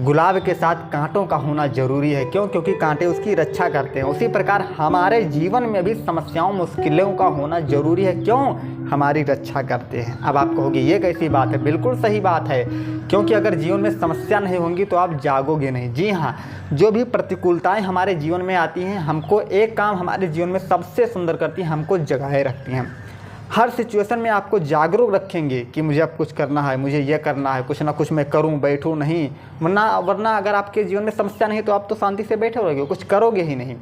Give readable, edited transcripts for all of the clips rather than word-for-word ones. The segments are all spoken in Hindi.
गुलाब के साथ कांटों का होना ज़रूरी है। क्यों? क्योंकि कांटे उसकी रक्षा करते हैं। उसी प्रकार हमारे जीवन में भी समस्याओं मुश्किलों का होना ज़रूरी है। क्यों? हमारी रक्षा करते हैं। अब आप कहोगे ये कैसी बात है? बिल्कुल सही बात है, क्योंकि अगर जीवन में समस्या नहीं होंगी तो आप जागोगे नहीं। जी हाँ, जो भी प्रतिकूलताएं हमारे जीवन में आती हैं, हमको एक काम हमारे जीवन में सबसे सुंदर करती हैं, हमको जगाए रखती हैं। हर सिचुएशन में आपको जागरूक रखेंगे कि मुझे अब कुछ करना है, मुझे ये करना है, कुछ ना कुछ मैं करूं, बैठूं नहीं। वरना अगर आपके जीवन में समस्या नहीं तो आप तो शांति से बैठे रहोगे, कुछ करोगे ही नहीं।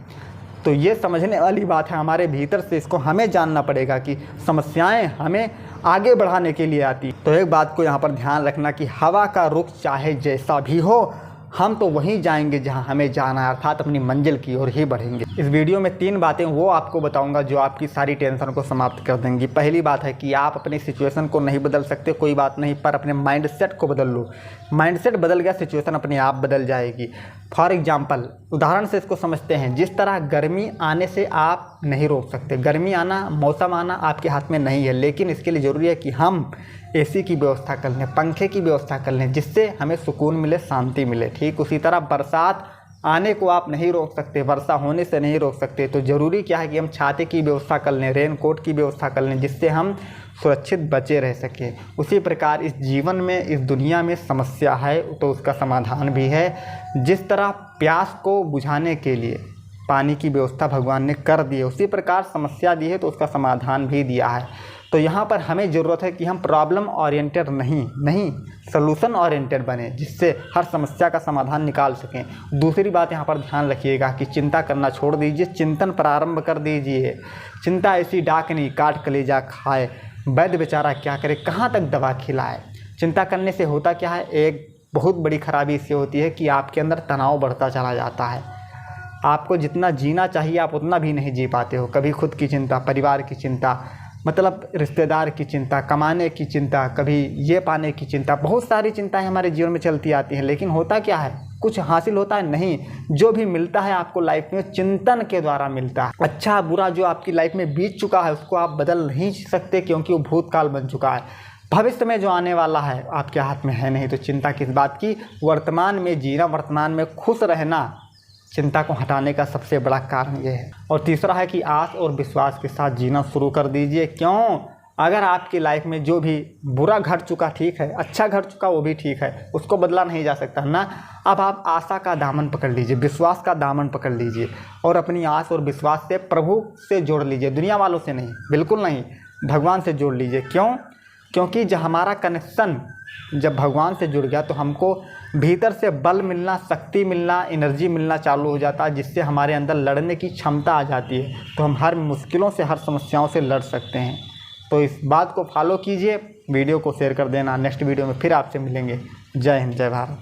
तो ये समझने वाली बात है हमारे भीतर से, इसको हमें जानना पड़ेगा कि समस्याएं हमें आगे बढ़ाने के लिए आती। तो एक बात को यहाँ पर ध्यान रखना कि हवा का रुख चाहे जैसा भी हो, हम तो वहीं जाएंगे जहां हमें जाना है, अर्थात अपनी मंजिल की ओर ही बढ़ेंगे। इस वीडियो में 3 बातें वो आपको बताऊंगा जो आपकी सारी टेंशन को समाप्त कर देंगी। पहली बात है कि आप अपनी सिचुएशन को नहीं बदल सकते, कोई बात नहीं, पर अपने माइंडसेट को बदल लो। माइंडसेट बदल गया, सिचुएशन अपने आप बदल जाएगी। फॉर एग्जाम्पल, उदाहरण से इसको समझते हैं। जिस तरह गर्मी आने से आप नहीं रोक सकते, गर्मी आना, मौसम आना आपके हाथ में नहीं है, लेकिन इसके लिए ज़रूरी है कि हम एसी की व्यवस्था कर लें, पंखे की व्यवस्था कर लें, जिससे हमें सुकून मिले, शांति मिले। ठीक उसी तरह बरसात आने को आप नहीं रोक सकते, वर्षा होने से नहीं रोक सकते, तो ज़रूरी क्या है कि हम छाते की व्यवस्था कर लें, रेन कोट की व्यवस्था कर लें, जिससे हम सुरक्षित बचे रह सकें। उसी प्रकार इस जीवन में, इस दुनिया में समस्या है तो उसका समाधान भी है। जिस तरह प्यास को बुझाने के लिए पानी की व्यवस्था भगवान ने कर दी है, उसी प्रकार समस्या दी है तो उसका समाधान भी दिया है। तो यहाँ पर हमें ज़रूरत है कि हम प्रॉब्लम ओरिएंटेड नहीं सॉल्यूशन ओरिएंटेड बने, जिससे हर समस्या का समाधान निकाल सकें। दूसरी बात यहाँ पर ध्यान रखिएगा कि चिंता करना छोड़ दीजिए, चिंतन प्रारंभ कर दीजिए। चिंता ऐसी डाकनी काट कलेजा खाए, वैद्य बेचारा क्या करे, कहाँ तक दवा खिलाए। चिंता करने से होता क्या है, एक बहुत बड़ी खराबी इससे होती है कि आपके अंदर तनाव बढ़ता चला जाता है। आपको जितना जीना चाहिए आप उतना भी नहीं जी पाते हो। कभी खुद की चिंता, परिवार की चिंता, मतलब रिश्तेदार की चिंता, कमाने की चिंता, कभी ये पाने की चिंता, बहुत सारी चिंताएं हमारे जीवन में चलती आती हैं। लेकिन होता क्या है, कुछ हासिल होता है नहीं। जो भी मिलता है आपको लाइफ में चिंतन के द्वारा मिलता है। अच्छा बुरा जो आपकी लाइफ में बीत चुका है उसको आप बदल नहीं सकते, क्योंकि वो भूतकाल बन चुका है। भविष्य में जो आने वाला है आपके हाथ में है नहीं, तो चिंता किस बात की। वर्तमान में जीना, वर्तमान में खुश रहना चिंता को हटाने का सबसे बड़ा कारण ये है। और तीसरा है कि आस और विश्वास के साथ जीना शुरू कर दीजिए। क्यों? अगर आपकी लाइफ में जो भी बुरा घट चुका ठीक है, अच्छा घट चुका वो भी ठीक है, उसको बदला नहीं जा सकता ना। अब आप आशा का दामन पकड़ लीजिए, विश्वास का दामन पकड़ लीजिए और अपनी आस और विश्वास से प्रभु से जोड़ लीजिए, दुनिया वालों से नहीं, बिल्कुल नहीं, भगवान से जोड़ लीजिए। क्यों? क्योंकि जब हमारा कनेक्शन जब भगवान से जुड़ गया तो हमको भीतर से बल मिलना, शक्ति मिलना, एनर्जी मिलना चालू हो जाता है, जिससे हमारे अंदर लड़ने की क्षमता आ जाती है। तो हम हर मुश्किलों से, हर समस्याओं से लड़ सकते हैं। तो इस बात को फॉलो कीजिए, वीडियो को शेयर कर देना। नेक्स्ट वीडियो में फिर आपसे मिलेंगे। जय हिंद, जय भारत।